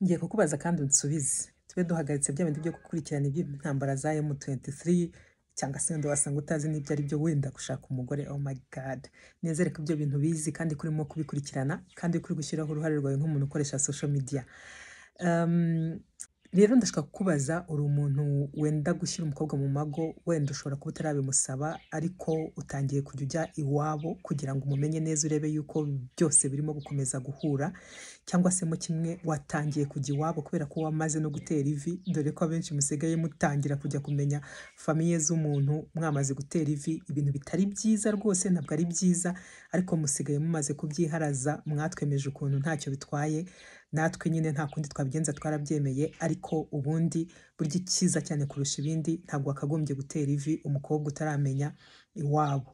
Ngiye kukubaza kandi unsubize tube duhagaritse bya bindi byo gukurikirana iby'intambara za M23 cyangwa se wenda wasanga utazi n'ibyo ari byo wenda gushaka umugore. Oh my god, nezere ko ibyo bintu bizi kandi kurimo kubikurikirana kandi kuri gushyiraho uruhare rwawe nk'umuntu ukoresha social media. Rero ndashaka kukubaza, uri umuntu wenda gushyira umukobwa mu mago, wenda ushobora kuba utarabimusaba ariko utangiye kujya ujya iwabo kugira ngo umumenye neza urebe yuko byose birimo gukomeza guhura, cyangwa se mu kimwe watangiye kujya iwabo kubera ko wamaze no gutera ivi, dore ko abenshi musigaye mutangira kujya kumenya famiye z'umuntu mwamaze gutera ivi, ibintu bitari byiza rwose, ntabwo ari byiza, ariko musigaye mumaze kubyiharaza, mwatwemeje ukuntu ntacyo bitwaye, natwe nyine nta kundi twabigenza twarabyemeye, ariko ubundi burya icyiza cyane kurusha ibindi ntabwo wakagombye gutera ivi umukobwa utaramenya iwabo.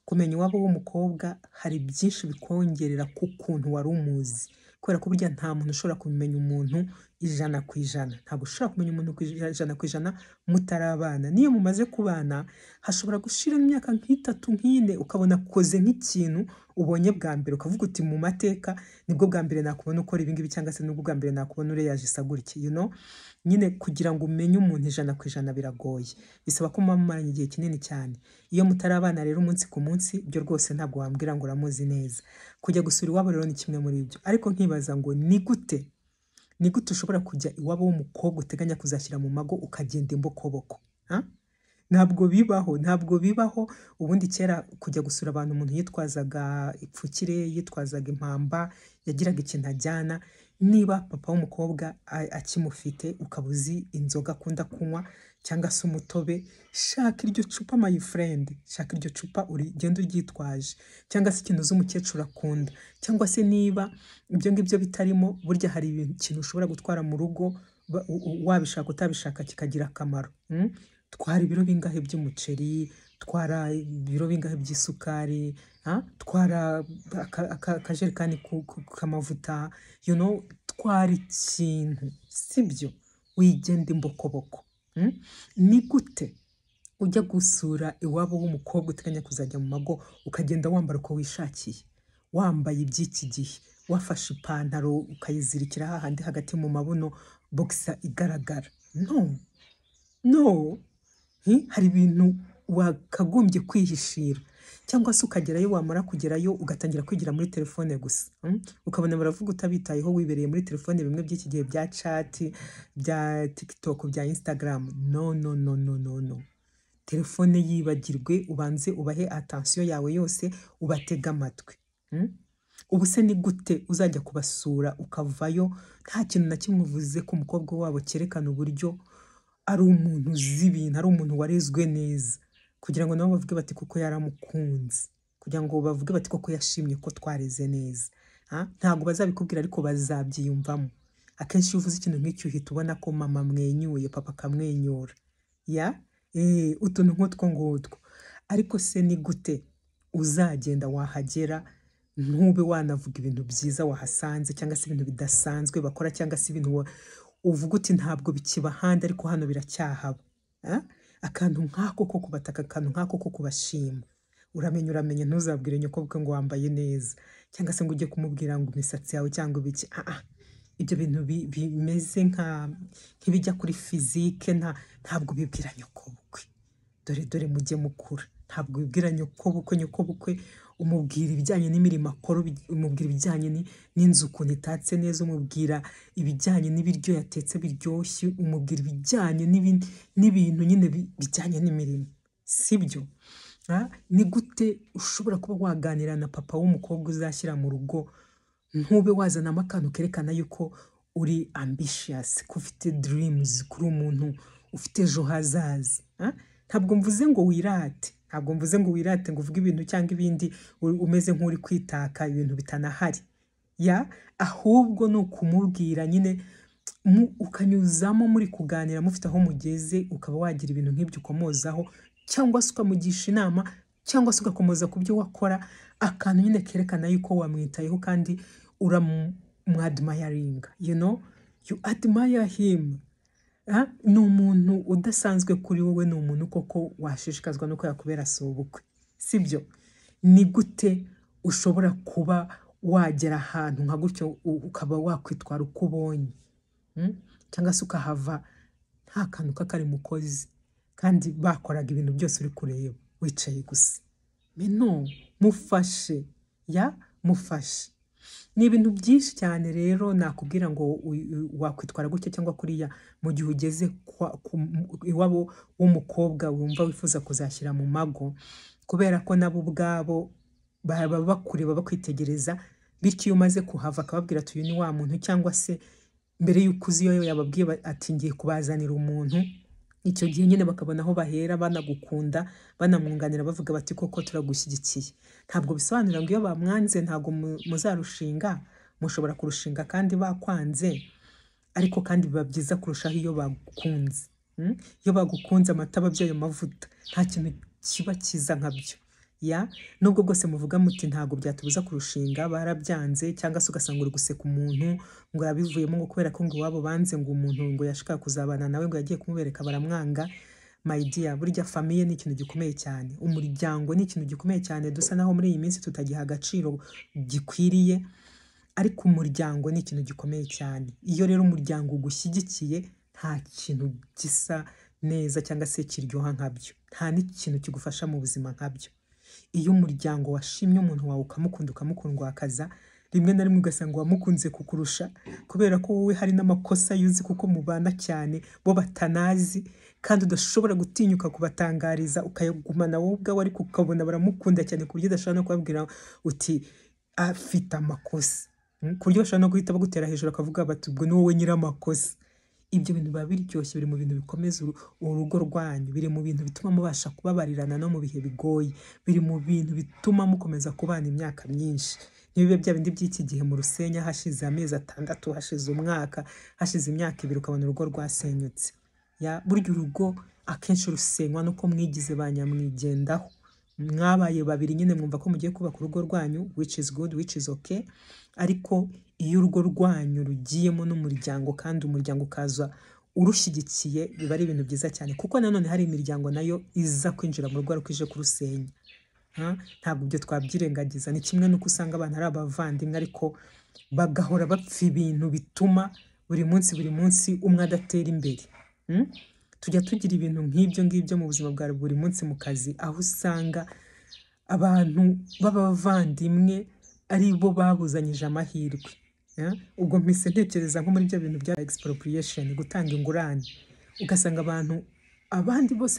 Kumenya iwabo w'umukobwa hari byinshi bikongerera ku kuntu wari umuzi, kubera ko burya nta muntu ushobora kumenya umuntu 100%, ntabwo ushobora kumenya umuntu 100% mutarabana. Niyo mumaze kubana hashobora gushira imyaka nk'itatu nk'ine ukabona koze nk'ikintu ubonye bwa mbere, ukavuga uti mu mateka nibwo bwa mbere nakubona ukora ibingibi, cyangwa se nibwo bwa mbere nakubona ureyaje isaguriki, nyine kugira ngo umenye umuntu 100% biragoye, bisaba ko mumaranye igihe kinini cyane. Iyo mutarabana rero umunsi ku munsi, byo rwose ntabwo wambwira ngo uramuzi neza. Kujya gusura iwabo rero ni kimwe muri ibyo, ariko nkibaza ngo ni gute ushobora kujya iwabo w'umukobwa uteganya kuzashyira mu mago ukagenda imbokoboko? Ntabwo bibaho. Ubundi kera kujya gusura abantu umuntu yitwazaga ipfukire, yitwazaga impamba, yagiraga ikintu ajyana. Niba papa w'umukobwa akimufite ukaba uzi inzoga akunda kunywa cyangwa se umutobe, shaka iryo cupa my friend, shaka iryo cupa genda uryitwaje, cyangwa se ikintu z'umukecuru akunda, cyangwa se niba ibyo ngibyo bitarimo, burya hari ikintu ushobora gutwara mu rugo wabishaka utabishaka kikagira akamaro. Twara ibiro bingahe by'umuceri, twara ibiro bingahe by'isukari, twara akajerekani k'amavuta, twara ikintu, sibyo wigenda imbokoboko. Ni gute ujya gusura iwabo w'umukobwa uteganya kuzajya mu mago ukagenda wambara uko wishakiye, wambaye iby'iki gihe, wafashe ipantaro ukayizirikira hahandi hagati mu mabuno, boxer igaragara? No. Hari ibintu wakagombye kwihishira, cyangwa se ukagerayo, wamara kugerayo ugatangira kwigira muri telefone gusa, ukabona baravuga utabitayeho, wibereye muri telefone, bimwe by'iki gihe bya chat, bya TikTok, bya Instagram. No. Telefone yibagirwe, ubanze ubahe attention yawe yose, ubatega amatwi. Ubu se ni gute uzajya kubasura ukavayo nta kintu na kimwe uvuze ku mukobwa wabo cyerekana uburyo ari umuntu uzi ibintu, ari umuntu warezwe neza, kugira ngo nabo bavuge bati kuko yaramukunze, kugira ngo bavuge bati koko yashimye ko twareze neza? Ntabwo bazabikubwira, ariko bazabyiyumvamo. Akenshi iyo uvuze ikintu nk'icyo uhita ubona ko mama amwenyuye, papa akamwenyura, utuntu nk'utwo ngutwo. Ariko se ni gute uzagenda wahagera ntube wanavuga ibintu byiza wahasanze, cyangwa se ibintu bidasanzwe bakora, cyangwa se ibintu uvuga uti ntabwo bikiba ahandi ariko hano biracyahaba? Akantu nk'ako ko kubataka, akantu nk'ako ko kubashima, uramenye, ntuzabwire nyokobukwe ngo wambaye neza, cyangwa se ngo ujye kumubwira ngo imisatsi yawe cyangwa ibiki. Ibyo bintu bimeze nk'ibijya kuri physique, ntabwo bibwira nyokobukwe. Dore mujye mukura, ntabwo bibwira nyokobukwe umubwira ibijyanye n'imirimo akora, umubwira ibijyanye n'inzu ukuntu itatse neza, umubwira ibijyanye n'ibiryo yatetse biryoshye, umubwira ibijyanye n'ibintu nyine bijyanye n'imirimo, sibyo? Ni gute ushobora kuba waganira na papa w'umukobwa uzashyira mu rugo, ntube wazanamo akantu kerekana yuko uri ambitious, ko ufite dreams, kuri umuntu ufite ejo hazaza? Ntabwo mvuze ngo wirate, ngo uvuge ibintu cyangwa ibindi umeze nk'uri kwitaka ibintu bitanahari, ahubwo ni ukumubwira nyine, ukanyuzamo muri kuganira mufite aho mugeze, ukaba wagira ibintu nk'ibyo ukomozaho, cyangwa se ukamugisha inama, cyangwa se ugakomoza ku byo wakora, akantu nyine kerekana yuko wamwitayeho kandi uramwadmiring, you admire him. Ni umuntu udasanzwe kuri wowe, ni umuntu koko washishikazwa nuko yakubera sobukwe, sibyo? Ni gute ushobora kuba wagera ahantu nka gutyo ukaba wakwitwara uko ubonye. Cyangwa se ukahava nta kantu k'akari mukozi kandi bakoraga ibintu byose uri kureba wicaye gusa. No, mufashe, mufashe. Ni ibintu byinshi cyane rero nakubwira ngo wakwitwara gutya cyangwa kuriya mu gihe ugeze iwabo w'umukobwa wumva wifuza kuzashyira mu mago, kubera ko nabo ubwabo baba bakureba bakwitegereza, bityo iyo umaze kuhava akababwira ati uyu ni wa muntu, cyangwa se mbere y'uko uzi iyo yababwiye ati ngiye kubazanira umuntu, icyo gihe nyine bakabona aho bahera banagukunda banamwunganira bavuga bati koko turagushyigikiye. Ntabwo bisobanura ngo iyo bamwanze ntabwo muzarushinga, mushobora kurushinga kandi bakwanze, ariko kandi biba byiza kurushaho iyo bagukunze. Iyo bagukunze amata ababyeyi amavuta, nta kintu kiba cyiza nkabyo. Nubwo bwose muvuga muti ntabwo byatubuza kurushinga, barabyanze, cyangwa se ugasanga uri guseka umuntu ngo yabivuyemo ngo kubera ko ngo iwabo banze ngo umuntu ngo yashaka kuzabana nawe ngo yagiye kumubereka baramwanga. My dear, burya famiye ni ikintu gikomeye cyane, umuryango ni ikintu gikomeye cyane, dusa naho muri iyi minsi tutagiha agaciro gikwiriye, ariko umuryango ni ikintu gikomeye cyane. Iyo rero umuryango ugushyigikiye nta kintu gisa neza cyangwa se kiryoha nkabyo, nta n'ikintu kigufasha mu buzima nkabyo. Iyo umuryango washimye umuntu wawe ukamukunda ukamukundwakaza, rimwe na rimwe ugasanga wamukunze kukurusha, kubera ko wowe hari n'amakosa yuzi kuko mubana cyane bo batanazi, kandi udashobora gutinyuka kubatangariza, ukayagumana wowe ubwawe, ariko ukabona baramukunda cyane ku buryo udashobora no kubabwira uti afite amakosa, ku buryo bashobora no guhita bagutera hejuru akavuga bati ubwo ni wowe nyir'amakosa. Ibyo bintu biba biryoshye, biri mu bintu bikomeza urugo rwanyu, biri mu bintu bituma mubasha kubabarirana no mu bihe bigoye, biri mu bintu bituma mukomeza kubana imyaka myinshi. Ntibibe bya bindi by'iki gihe mu rusenya hashize amezi 6, hashize umwaka, hashize imyaka 2 ukabona urugo rwasenyutse. Burya urugo akenshi rusenywa nuko mwigize ba nyamwigendaho, mwabaye babiri nyine mwumva ko mugiye kubaka urugo rwanyu, which is good, which is okay, ariko iyo urugo rwanyu rugiyemo n'umuryango kandi umuryango ukaza urushyigikiye, biba ari ibintu byiza cyane, kuko nanone hari imiryango nayo iza kwinjira mu rugo ariko ije kurusenya. Ntabwo ibyo twabyirengagiza. Ni kimwe nuko usanga abantu ari abavandimwe ariko bagahora bapfa ibintu bituma buri munsi umwe adatera imbere. Tujya tugira ibintu nk'ibyo ngibyo mu buzima bwa buri munsi mu kazi, aho usanga abantu b'abavandimwe ari bo babuzanyije amahirwe. Ubwo mpise ntekereza nko muri byo bintu bya expropriation, gutanga ingurane, ugasanga abantu abandi bose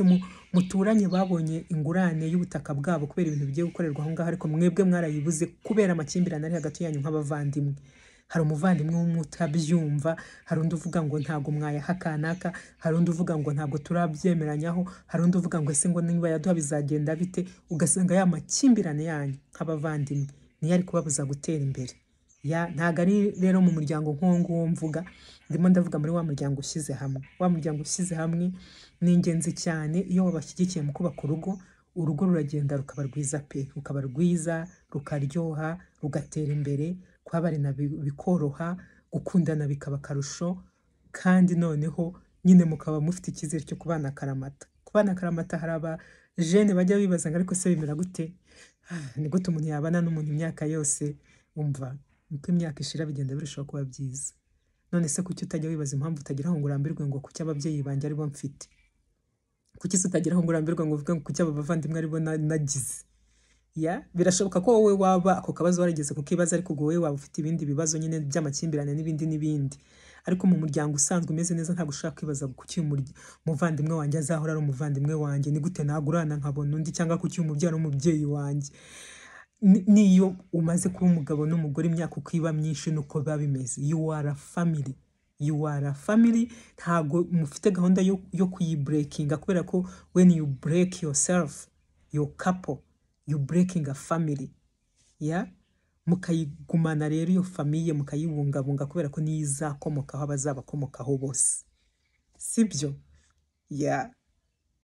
muturanye babonye ingurane y'ubutaka bwabo kubera ibintu bigiye gukorerwa aho ngaho, ariko mwebwe mwarayibuze kubera amakimbirane ari hagati yanyu nk'abavandimwe. Hari umuvandimwe umwe utabyumva, hari undi uvuga ngo ntabwo mwayaha kanaka, hari undi uvuga ngo ntabwo turabyemeranyaho, hari undi uvuga ngo ese ngo niba yaduha bizagenda bite. Ugasanga ya makimbirane yanyu nk'abavandimwe niyo ari kubabuza gutera imbere. Ntabwo ari rero mu muryango nk'uwo mvuga, ndimo ndavuga muri wa muryango ushyize hamwe. Wa muryango ushyize hamwe ni ingenzi cyane. Iyo wabashyigikiye mu kubaka urugo ruragenda rukaba rwiza pe, rukaba rwiza, rukaryoha, rugatera imbere, kwabarina bikoroha, gukundana bikaba akarusho, kandi noneho nyine mukaba mufite icyizere cyo kubana akaramata. Kubana akaramata hari abajene bajya bibaza ngo ariko se bimera gute? Ni gute umuntu yabana n'umuntu imyaka yose? Umva, uko imyaka ishira bigenda birushaho kuba byiza. None se kuki utajya wibaza impamvu utageraho ngo urambirwe ngo kuki ababyeyi banjye ari bo mfite? Kuki se utageraho ngo urambirwe ngo uvuge ngo kuki aba bavandimwe ari bo nagize? Birashoboka ko wowe waba ako kabazo warigeze kukibaza, ariko wowe waba ufite ibindi bibazo nyine by'amakimbirane n'ibindi. Ariko mu muryango usanzwe umeze neza ntabwo ushaka kwibaza kuki umuvandimwe wanjye azahora ari umuvandimwe wanjye, ni gute nagurana nkabona undi, cyangwa kuki umubyara umubyeyi wanjye. Niyo umaze kuba umugabo n'umugore imyaka uko iba myinshi nuko biba bimeze. You are a family. You are a family. Ntabwo mufite gahunda yo kuyibreakinga, kubera ko when you break yourself, your couple, you breaking a family. Mukayigumana rero iyo famiye, mukayibungabunga, kubera ko niyo izakomokaho abazabakomokaho bose, sibyo?